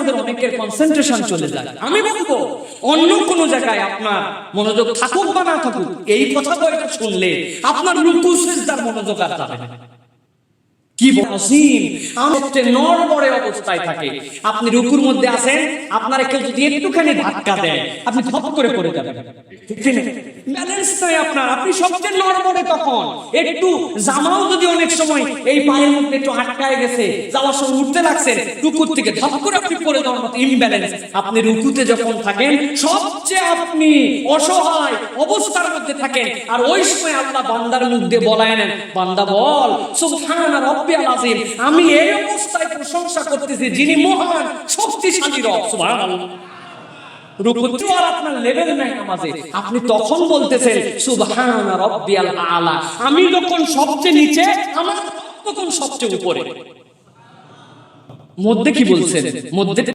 আপনাদের অনেকের কনসেন্ট্রেশন চলে যায়। আমি বলবো অন্য কোন জায়গায় আপনার মনোযোগ থাকুক বা না থাকুক, এই কথা কয়টা শুনলে আপনার রুকু সিজদার মনোযোগ আর যাবে না। কি বসিম আমাকে নড়বড়ে অবস্থায় থাকে, আপনি রুকুর মধ্যে আছেন, আপনারা কেউ যদি একটুখানি ধাক্কা দেয় আপনি ধপ করে পড়ে যাবেন, ঠিক না? ব্যালেন্স নাই আপনার, আপনি সবচেয়ে নড়বড়ে তখন। একটু জামাও যদি অনেক সময় এই পায়ের মধ্যে একটু আটকায় গেছে, যাওয়ার সময় উঠতে লাগছে, রুকুর থেকে ধপ করে আপনি পড়ে যাওয়ার মতো ইমব্যালেন্স। আপনি রুকুতে যখন থাকেন সবচেয়ে আপনি অসহায় অবস্থার মধ্যে থাকেন, আর ওই সময় আল্লাহ বান্দার মুখ দিয়ে বলায় নেন, বান্দা বল সুবহান রাব্বিয়াল আযীম, আমি এই অবস্থায় প্রশংসা করতেছি যিনি মহান শক্তিশালী রব। সুবহানাল্লাহ। রুকুতে আর আপনার লেভেল নাই নামাজে, আপনি তখন বলতেছেন সুবহান রাব্বিয়াল আলা, আমি যখন সবচেয়ে নিচে আমার তখন সবচেয়ে উপরে। মধ্যে কি বলছেন? মধ্যে